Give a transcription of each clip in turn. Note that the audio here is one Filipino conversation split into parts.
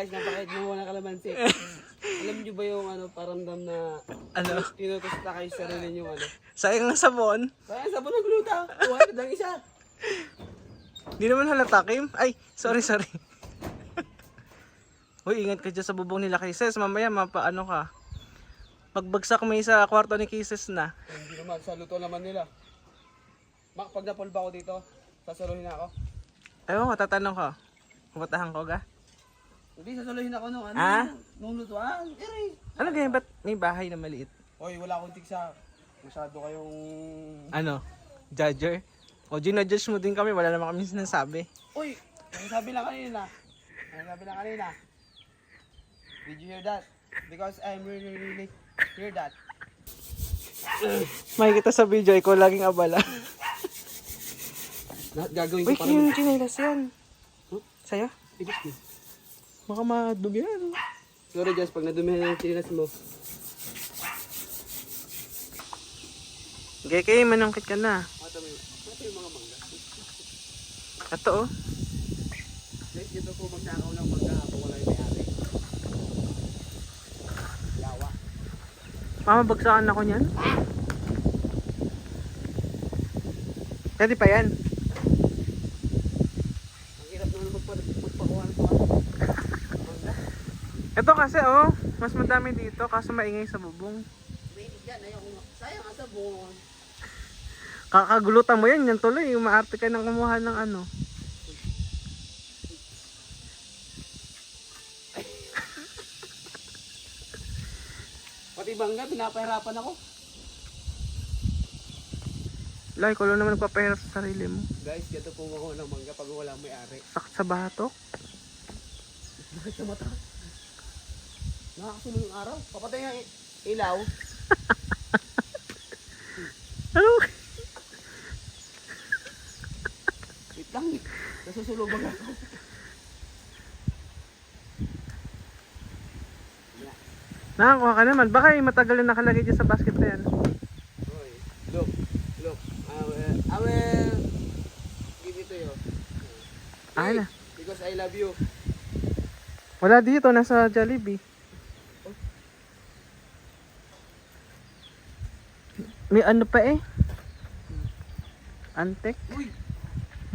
guys, napakait mo muna kalamansi. Alam niyo ba yung ano, paramdam na tinutos na kayo sa sarili yung ano? Sayang ang sabon. Sayang sabon ng gluta. Tuwag ng isa. Hindi naman halata, Kim. Ay, sorry. Uy, ingat ka dyan sa bubong nila Kisses. Mamaya mapaano ka. Magbagsak may sa kwarto ni Kisses na. Hindi naman, sa luto naman nila. Mak, pag napulba ko dito, sasaluhin ako. Ewan ko, tatanong ko. Puputahan ko ga? Hindi, sasaluhin ako nung ano, nung lutuan. Ano ganyan, ba't may bahay na maliit? Hoy, wala akong tiksa. Masyado kayong... Ano? Judger? O, ginajudge mo din kami, wala naman kami sinasabi. Uy, nasabi lang kanina. Did you hear that? Because I'm really hear that. Makikita sa video, ikaw laging abala. Lahat gagawin Uy, ko para yung chinelas yan. Sa'yo? Ibig ko. Baka madumi yan. Sorry Jess, pag nadumihan yung chinelas mo. Gaya manungkit ka na. Mata yung mga mangga. Ito oh. Guys, dito po magnakaw ng mangga kung wala yung may-ari. Yawa. Mamabagsakan ako niyan. Pwede pa yan. Ang hirap naman magpakuha ng mangga. Ito kasi oh, mas madami dito kaso maingay sa bubong. Wait, yan. Sayang ang sabon. Kakagulutan mo yan tuloy. Umaarte ka ng kumuha ng ano. Pati bangga, pinapahirapan ako. Lai, ko lang naman nagpapahirap sa sarili mo. Guys, dito po makuha ng mangga pag wala may-ari. Sakit sa batok. Bakit sa mata? Nakakasunod yung araw. Papatay nga ilaw. Ano? Wait lang. Nasusulubag ako. Nakakuha ka naman. Baka matagal na nakalagay dyan sa basket na yan. Oy, look. I will give it to you. Ay na. Because I love you. Wala dito. Nasa Jollibee. May ano pa eh. Antek. Uy!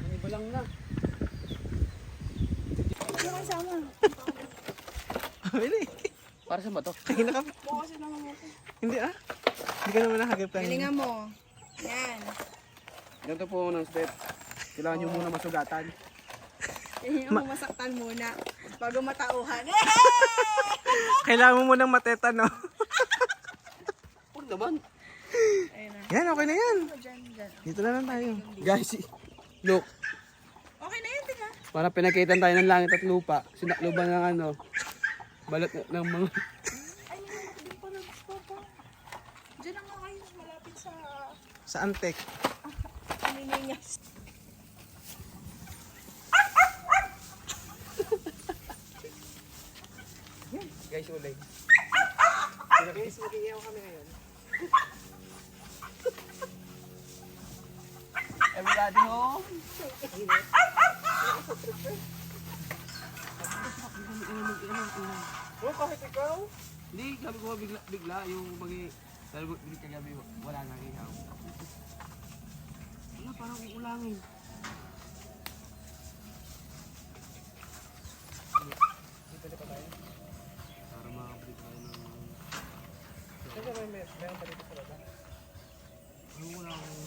Manibalang na. Ano kasama? Bili. Para sa ba to? Kaya ka. Bukas na naman ako. Hindi ah. Hindi ka naman nakagip kanina. Galingan mo. Yan. Ganito po ng step. Kailangan nyo muna masugatan. Yung masaktan muna. Bago matauhan. Kailangan mo munang mateta no. Huwag naman. Ayun na. Yan, okay na yan. Dyan. Dito na lang tayo. Guys, look. Okay na yan, tika. Para pinakitan tayo ng langit at lupa. Sinakluban ng ano. Balat ng mga... Ay, hindi pa lang. Papa. Diyan lang nga kayo. Malapit sa Sa Antek. Paniningas. Guys, ulay. Guys, mag-iiyaw kami ngayon. Everybody home. Oh, kahit ikaw? Hindi, sabi ko bigla yung sabi ko kagabi wala nang ihaw. Ano, parang uulangin. Dito na pa tayo. Para makabili tayo ng... Kasi meron pa dito talaga. Yung wala akong...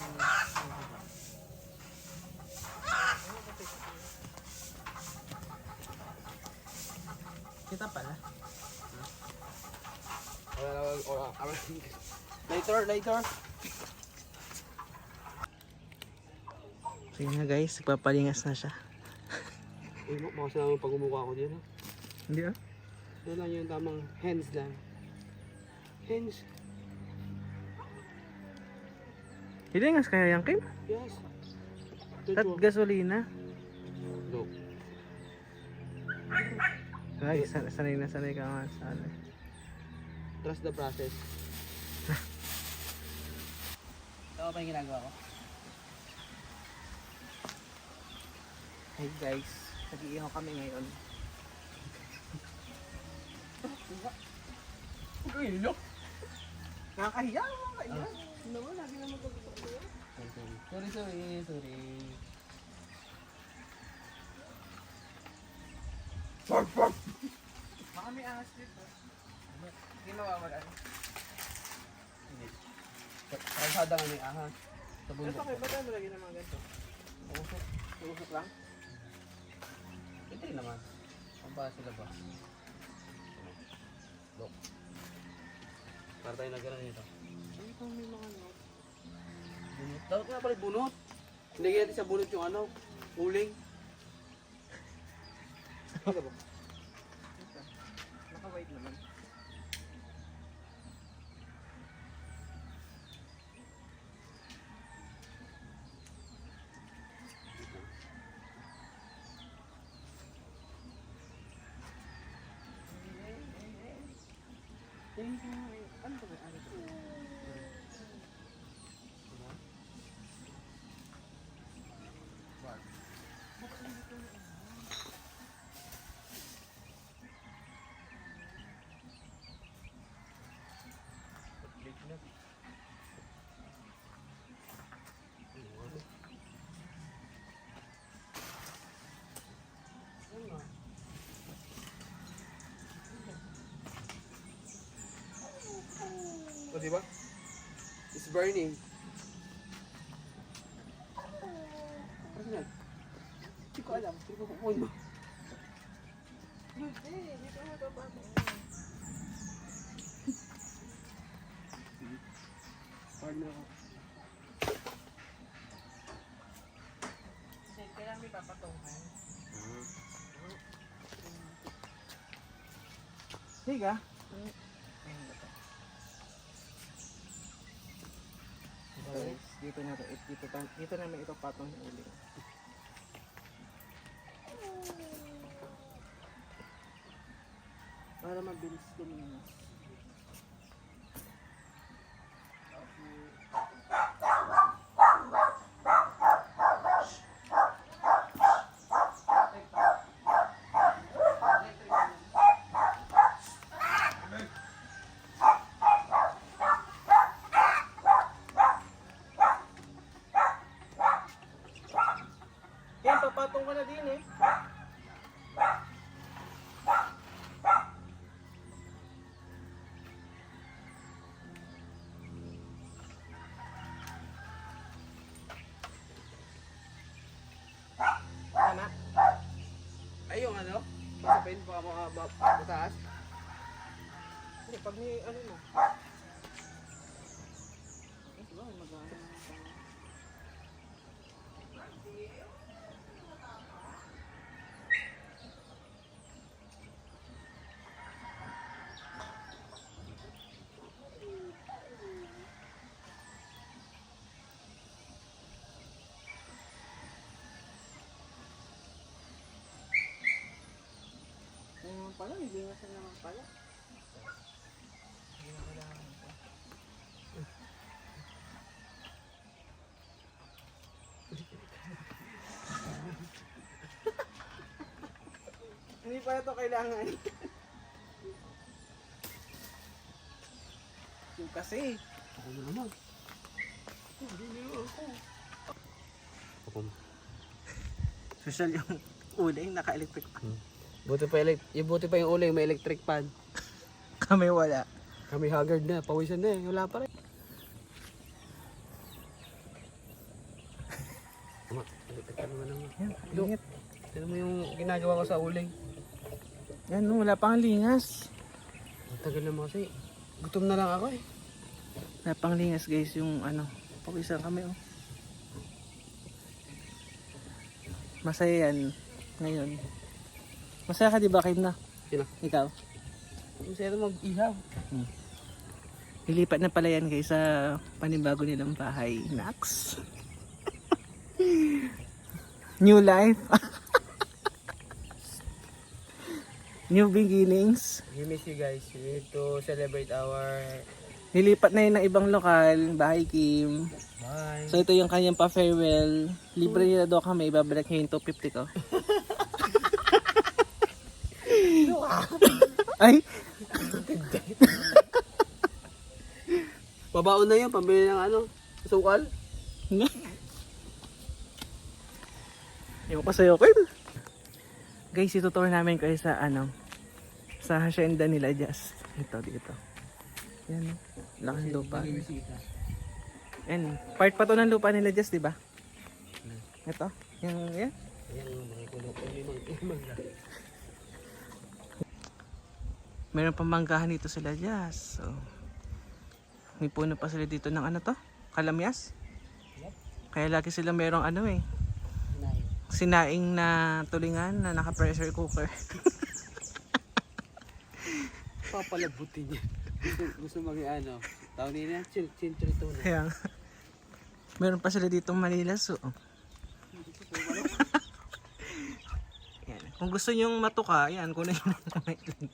Kita pala. Later. Sige na guys, nagpapalingas na siya. Uy, baka sila pag umukha ko dyan. Hindi ah. Doon lang yung tamang hands lang. Hands. Hilingas kaya yan, Kim? Yes. At gasolina. Look. Ay, sanay ka nga sa ano. Trust the process. Tama pa yung ginagawa ko? Hey guys, nag-iihaw kami ngayon. Ilok. Nakakahiya. Nakakahiya. Naman, lagi naman pag-usap ko yan. Sorry. Baka may ahas dito. Hindi mawawalan. Hindi. Kalsada nga may ahas. Sa Ito bundok. kayo, ba't ano lagyan ng mga ganito? Usok. Usok lang? Ito rin naman. Ang ba sila ba? Look. Para tayo na gano'n nito. Ay, ito may mga ano. Bunot. Dapat nga pala bunot. Hindi natin sa bunot yung ano, uling. Ano ba? Ito. Naka-white naman. Ano ba? Ano ba? O, diba? It's burning. Ano yan? Hindi ko alam. Hindi ko kukunin mo. Dito mo ito pa. Hard na ako. Kasi kailangan may papatungan. Higa. Ayun ba ito? Guys, dito na ito. Dito na may ito patong yung uling. Para mabilis luminis. Yan, papatong ka na din eh. Tama? Ay, yung ano? Masapin, baka mataas. Hindi, pag may ano mo. Diba, mag-ano. Yan naman pala, hindi na siya naman pala. Hindi na kailangan ito. Hindi pala ito kailangan. Yung kasi. Ako na naman. Hindi na ako. Ako. Social yung uling, naka-electric pan. Buti pa yung uling, may electric pan. Kami wala. Kami haggard na, pawisan na eh. Wala pa rin. Tama, electric pan naman naman. Yan, Look. init. Tignan mo yung ginagawa ko sa uling. Yan, no, wala pang lingas. Ang tagal naman kasi. Gutom na lang ako eh. Wala pang lingas guys, yung ano, pawisan kami oh. Masaya yan ngayon. Masaya ka di ba, Kim na? Sino? Ikaw? Masaya na mag-ihaw. Lilipat na pala yan guys sa panibago nilang bahay. Nax. New life. New beginnings. We miss you guys. We need to celebrate our... Lilipat na yun ng ibang lokal. Bahay Kim. Bye. So ito yung kanyang pa-farewell. Libre nila daw kami. Ibabalik niya yung 250 ko. Ay! Babaon na yun, pambili ng ano, sukal. Ewan ko sa'yo, Kyle. Guys, itutour namin kayo sa ano, sa hacienda nila Jazz. Ito, dito. Yan, no? Laki ng lupa. Yan, part pa to ng lupa nila Jazz, di ba? Ito, yung, yan. Ayan, makikulong ko yung mangga. Meron pang manggahan dito sila Jazz. So, may puno pa sila dito ng ano to? Kalamyas? Kaya lagi sila merong ano eh. Sinaing na tulingan na naka-pressure cooker. Papalabutin niya. Gusto maging ano, tawag nila, chinchirito na. Kaya nga. Meron pa sila ditong Manila so. Yan. Kung gusto nyong matuka, yan, kunin nyo ng itlog.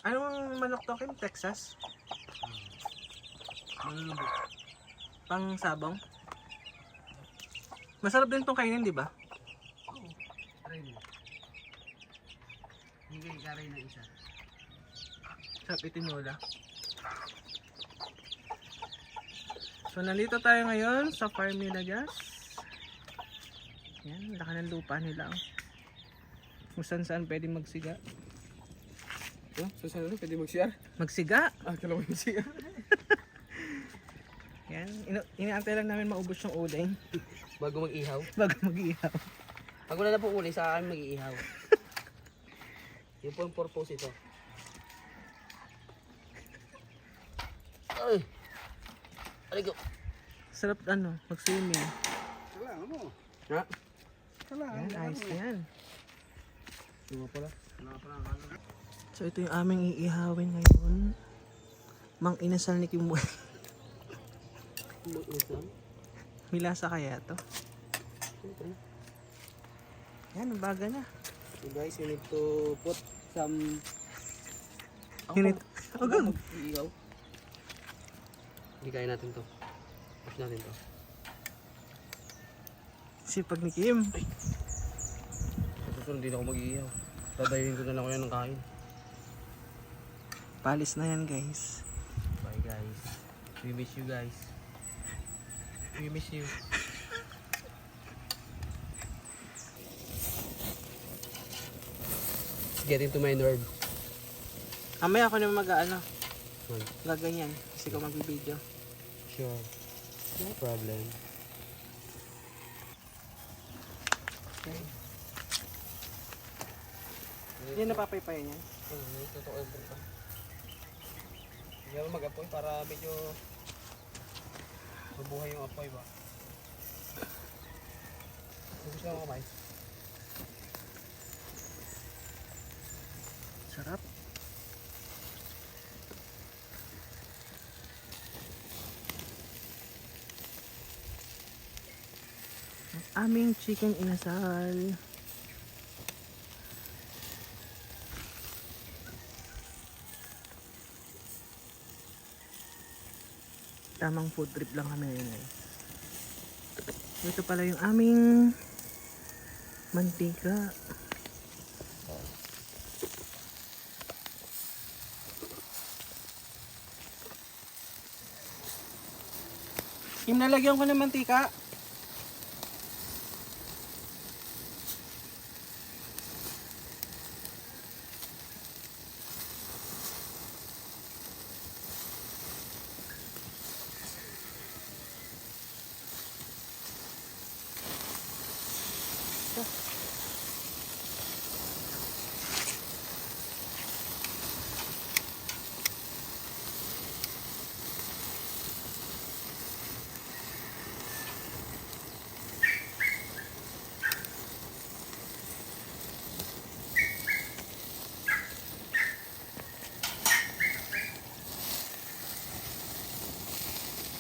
Anong manok to, Kim? Texas? Malulubog. Pang sabong? Masarap din tong kainin, di ba? Try mo. Hindi ka rin ng isa. Sarap itinula. So, nandito tayo ngayon sa farm nila, Jazz. Yan, laki ng lupa nila. Oh. Kung saan pwede magsiga. Oh, so saan na? Pwede mag-share? Magsiga! Ah, kala ko mag-share. Yan, inaantay lang namin maubos yung uling Bago mag-ihaw. bago mag-ihaw. Pag wala na po uli, sa akin mag-iihaw. Yun po yung purpose ito. Ay! Aray ko! Sarap ano, mag-swimming. Kailangan mo. Ha? Yan, ayos na yan. Luma pala. Wala pala ang kala. So ito yung aming iihawin ngayon. Mang inasal ni Kim Wel. Mag-isang? May lasa kaya to? Yan, ang baga na. So guys, you need to put some... Unit. Ako ba mag-iihaw? Hindi kaya natin to. Push natin to. Sipag ni Kim. Sa susunod, hindi na ako mag-iihaw. Tadayuin ko na lang ko yan ng kain. Palis na yan, guys. Bye guys. We miss you guys. We miss you. It's getting to my nerve. Amaya ako na mag-ano. Well, Gaganyan. Kasi ko mag-video. sure. No problem. Okay. Yan napapaypayan yan. Totoo yung punta. Hindi ako mag-apoy para medyo mabuhay yung apoy ba? Gusto mo kamay? Sarap. Ang aming chicken inasal. Tamang food trip lang kami ngayon, guys. Ito pala yung aming mantika. Yung nalagyan ko ng mantika.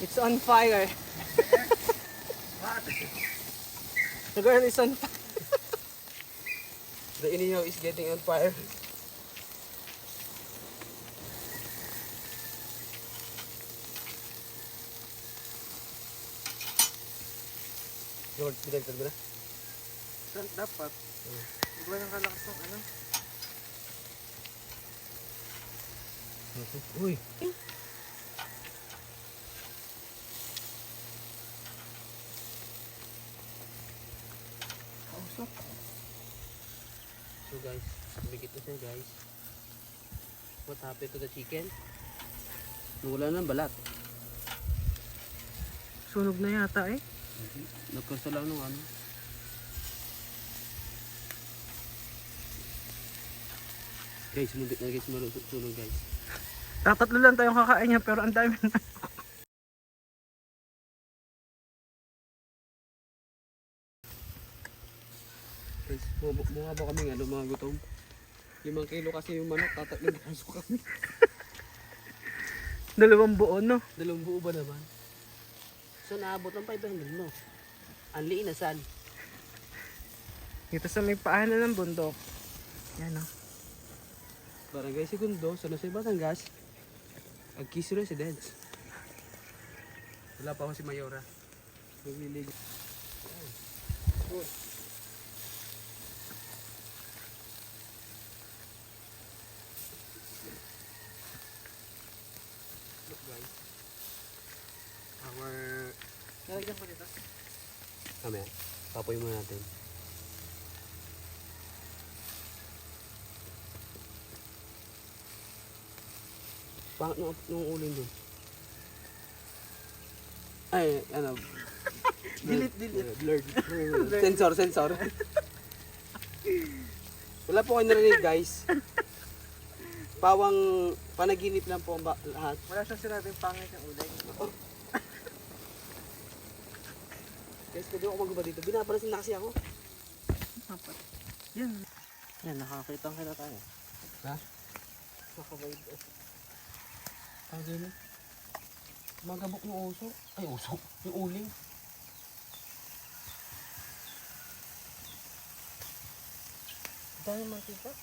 It's on fire. The girl is on fire. The inihaw is getting on fire. George, binagtag mo na? Dapat. Hindi ba nang kalakas ng ano? Uy. Kausap. So guys, bigit na siya guys. What happened to the chicken? Wala nang balat. Sunog na yata eh. Nagkasala ng ano. Guys, muntik na guys, sunog guys. Tatatlo lang tayong kakain niya pero ang dami na. Guys, mukha ba kami ano mga gutom? 5 kilo kasi yung manok, tatatlong braso kami. 2 buo no? 2 buo ba naman? So naabot ng 500 no? Ang liin na sal. Dito sa may paanan ng bundok. Yan o. Barangay Segundo, sa Nusa Batangas. Agkisi Residence. Wala pa ako si Mayora. Nagliligo. Look guys. Our... Nalagyan ko dito. Mamaya, papoy muna natin. Pangit nung uling dun. Ay, ano. Delete. Blurred. Sensor. Wala po kayo narinig guys. Pawang panaginip lang po ang lahat. Wala siyang sinabing pangit yung ulay. Guys, pwede ako magba dito. Binabalasin na kasi ako. Dapat. Yan. Yan, nakakitang kita tayo. Ha? Nakabay. Ano din? Magabok yung uso. Ay, uso. Yung uling. Dami makita.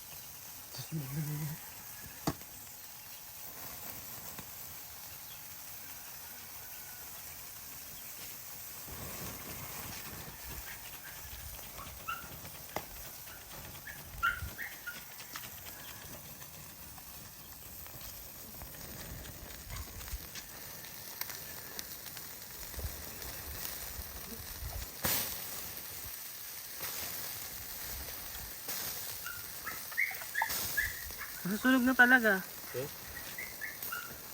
Nasusunog na talaga. Okay.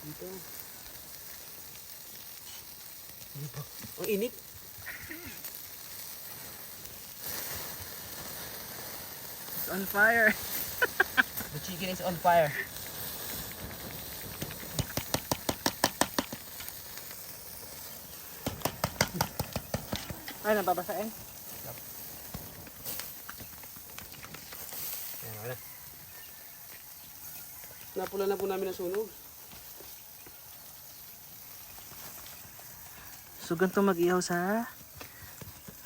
Dito. Dito. Ang init. It's on fire. The chicken is on fire. Ay, nababasain. Ayan, wala. Napula na po namin ang sunog. So ganito mag-ihaw sa...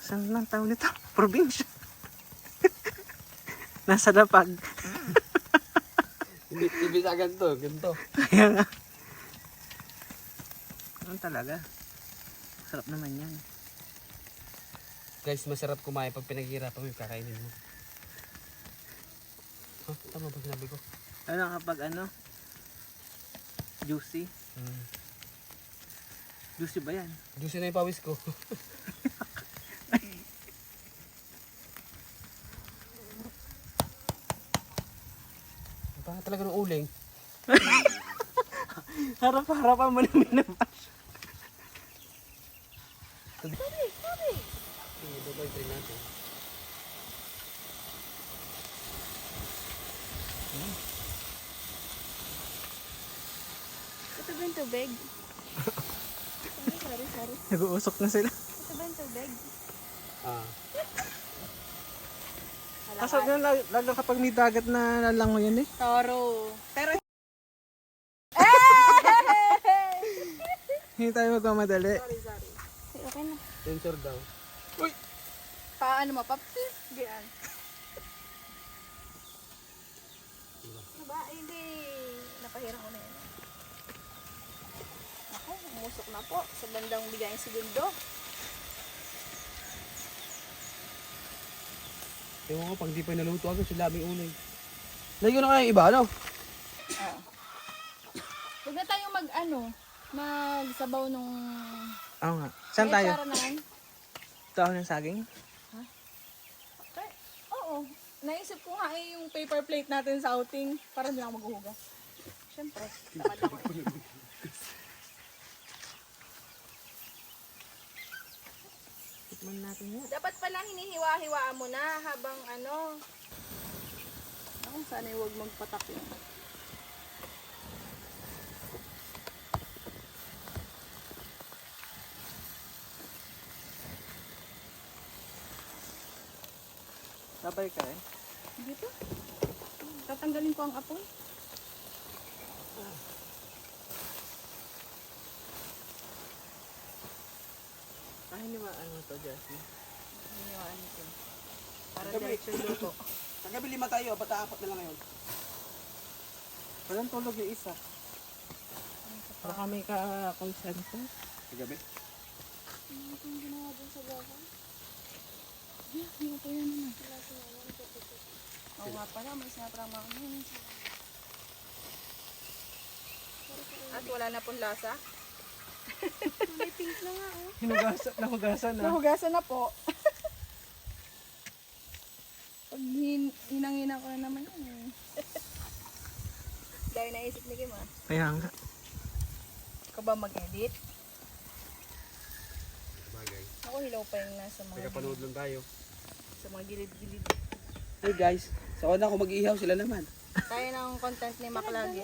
Saan lang tawag nito? Probinsya. Nasa Dapag. Ibisagan to, ganito. Kaya nga. Ano talaga? Sarap naman yan. Guys, masarap kumain pag pinaghihirapan mo yung kakainin mo. Huh? Tama ba sinabi ko? Ano kapag ano? Juicy. Juicy ba yan? Juicy na yung pawis ko. Ang pangit talaga ng uling. Harap-harapan mo namin naman. Babay tayo natin. Ito ba yung tubig? Sorry. Nag-uusok na sila. Ito ba yung tubig? Ah. Kasap yun, lalo kapag may dagat na lalango yan eh. Toro. Pero Hindi tayo magmamadali. sorry. Okay na. Sensor daw. Paano mo? Papsis? Gaan. Diba? Hindi. Napahirang ko na yun. Ako, umusok na po sa bandang bigayang segundo. Ewan ko, pag di pa naluto agad, sila aming unay. Lagyan na kayo iba, ano? Oo. Huwag na tayo magsabaw nung... Oo nga. Saan May tayo? tsara naman. Dahon ng saging? Oo. Naisip ko nga yung paper plate natin sa outing para hindi ako maghuhugas. Siyempre, tamad ako eh. Tikman natin yan. Dapat palang hinihiwa-hiwaan mo na habang Ako, sana'y huwag magpatak yun. Sabay ka eh. Dito? Tatanggalin ko ang apoy. Hindi ano to, Jessie. Hinihiwaan ko. Para Gabi. diretso yung luto. Kagabi 5 tayo, ba't 4 na lang ngayon? Walang tulog yung isa. Baka may ka-konsento. Kagabi? Ano itong ginawa dun sa gawa? Hindi ko yan naman. Oo nga pala, may sinaprama ko yun. At wala na pong lasa? May pink na nga Nahugasan na. Nahugasan na po. Pag hinang-hina ko na naman yun eh. Dahil naisip ni Kim ah. Kaya nga. Ikaw ba mag-edit? Bagay. Ako hilaw pa yung nasa mga Nagapanood lang tayo. sa mga gilid-gilid. Hey guys, sa una ako mag-iihaw sila naman. Tayo ng content ni Mac lagi.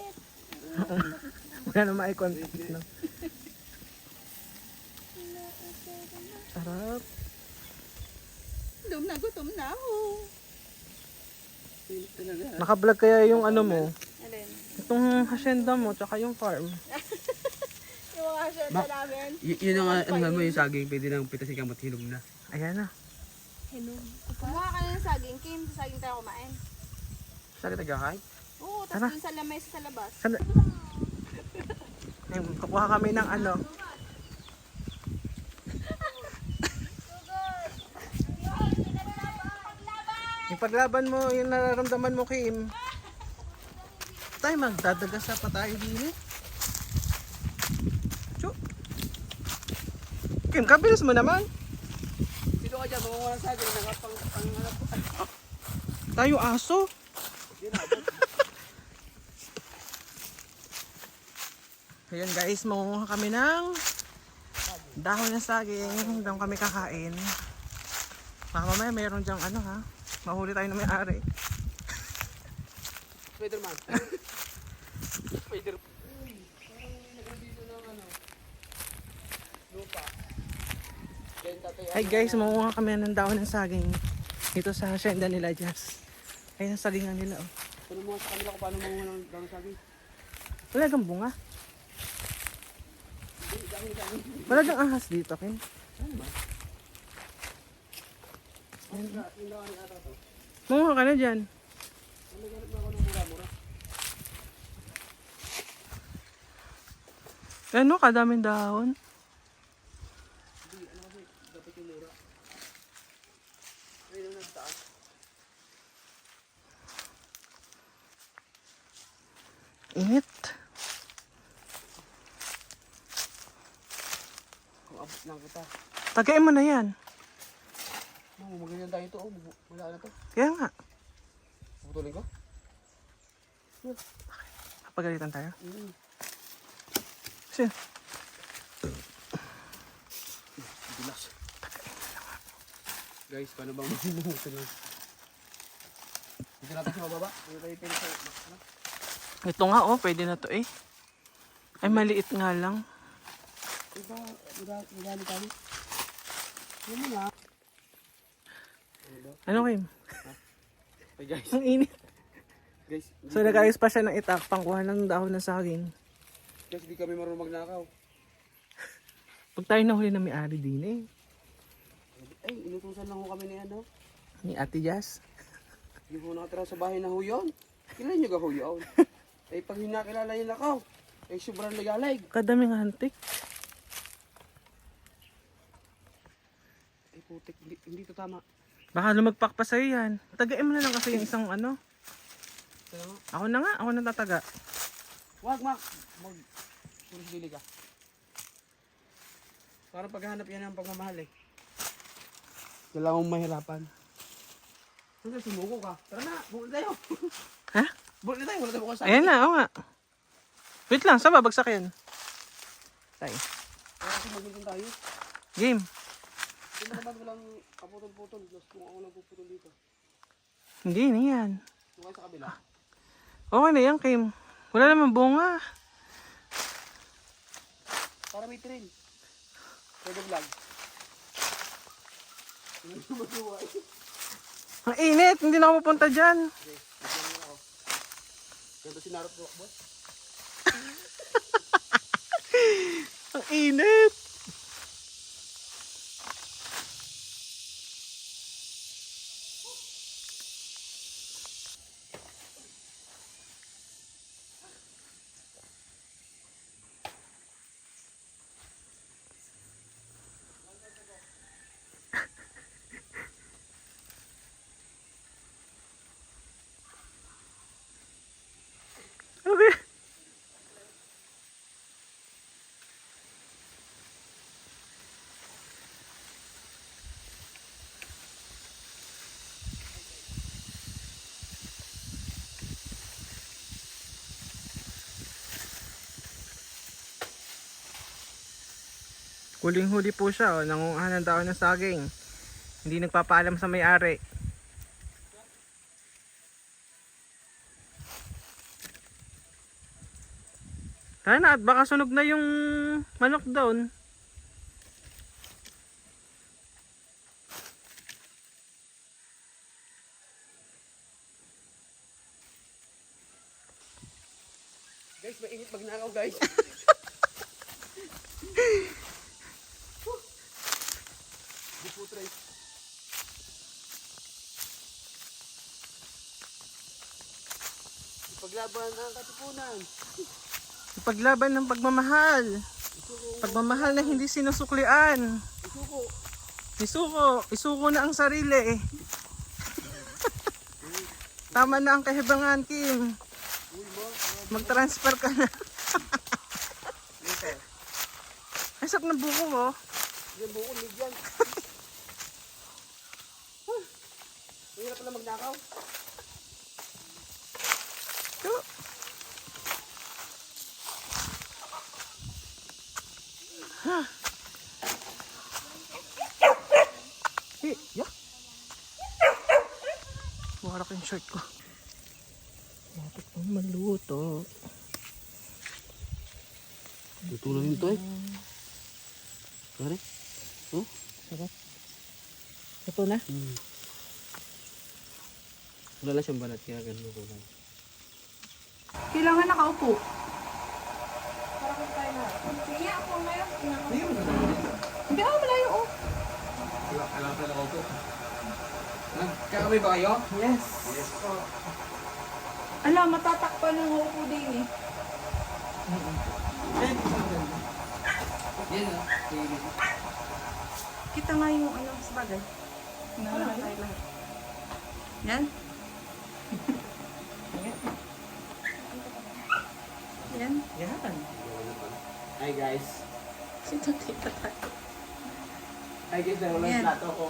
Wala na ma-contact na. Sarap. Gutom na ako. Talaga. Naka-vlog kaya yung ano mo? Alin? Itong hacienda mo, tsaka yung farm. Yung mga asyenda namin. Yun ang ano mo yung saging, pwede nang pitasin kamot hinog na. Ayan na. Kumuha ka na ng saging, Kim. Sa saging tayo kumain. Saan kita gakay? Oo, Tara. tapos dun sa lamesa sa labas. Saan? Ayun, kukuha kami ng ano. Yung paglaban mo, yung nararamdaman mo, Kim. Tayo magdadagasa pa tayo din eh. Chu. Kim, kabilis mo naman. Sino ka dyan, mamunga ng saging, Tayo aso. Ayun guys, mangunguha kami ng dahon ng saging. Doon kami kakain. Baka mamaya mayroon dyang ano ha. Mahuli tayo na may-ari. Spiderman. Spider. Lupa. Hi guys, mangunguha kami ng dahon ng saging. Dito sa hacienda nila, Jazz. Ayun ang sagingan nila oh. Ano mo sa kanila kung paano mamunga ng dahon saging? Wala kang bunga. Wala kang ahas dito, Kim. Mangunguha ka na dyan. Ano, kadaming dahon. Init. Kung abot lang kita. Tagain mo na yan. Maganyan tayo ito. Wala na to. Kaya nga. Putulin ko? Pagalitan tayo. Kasi, Bilas. Guys, paano bang mamungutin lang? Dito natin sa mababa. Dito tayo pili sa... ito nga oh, pwede na to eh. Ay, maliit nga lang. Diba, magani tayo? Yan mo na. Ano, Kim? Hey guys. Ang init. Guys, So, nag-ayos pa siya ng itak, pangkuha ng dahon ng saging. guys, di kami marunong magnakaw. Pag tayo nahuli na may-ari din eh. Ay, inutusan lang ho kami ni ano. Ni Ate Jazz. Yung ho nakatira sa bahay na huyon. Kailan nyo ka huyon? Ay, pag hinakilala yung lakaw, ay sobrang nagalig. Kadaming hantik. Ay, putik, hindi to tama. Baka lumagpak pa sa'yo yan. Tagain mo na lang kasi yung isang ano. Kaya nga. Ako na tataga. Wag, Mac. Pulis dili ka. Para paghahanap yan ng pagmamahal eh. Kailangan mong mahirapan. Hanggang sumuko ka. Tara na, bukod tayo. Ha? Bukod na tayo, wala tayo bukas sa Ayan na, oo nga. Wait lang, saan babagsak yan? Tayo. Kaya kasi magiging tayo. Game. Hindi na naman walang kaputol-putol. Just kung ako nagpuputol dito. Hindi na yan. Kung kayo sa kabila. Okay na yan, Kim. Wala naman bunga. Para may trail. Pwede vlog. Hindi na matuwa eh. Ang init, hindi na ako pupunta dyan. Okay, bigyan mo ako. Ganda sinarap ko, boss. Ang init. Okay. Huling-huli po siya, oh. Nangunguha ng daon ng saging. Hindi nagpapaalam sa may-ari. Tara na, at baka sunog na yung manok doon. Guys, mainit magnakaw guys. Di po try. Paglaban ang katipunan. Paglaban ng pagmamahal. Pagmamahal na hindi sinusuklian. Isuko. Isuko na ang sarili. Tama na ang kahibangan, Kim. Mag-transfer ka na. Dito. Ay, sarap ng buko mo. Yan buko, ligyan. Mahirap pala magnakaw. Ito. Hey, yak. Warak yung shirt ko. Dapat pang maluto. Luto na rin to eh. Pare? Oh? Sarap. Ito na. Wala lang siyang balat kaya ganun ko lang. Kailangan nakaupo. Sige, ako ngayon. Hindi ako malayo, oh. Alam pala ako po. Nagkakamay ba kayo? Yes. Yes po. Ala, matatakpan ng upo din eh. Yan ah. Kita nga yung ano, sa bagay. Nakalagay lang. Yan. Yan. Yan. Hi guys. Sino tita tayo? Hi guys, wala Yan. yung plato ko.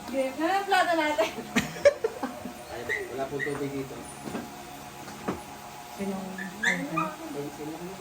Game na lang plato natin. Ay, wala pong tubig dito. Sinong... Ay, sila na.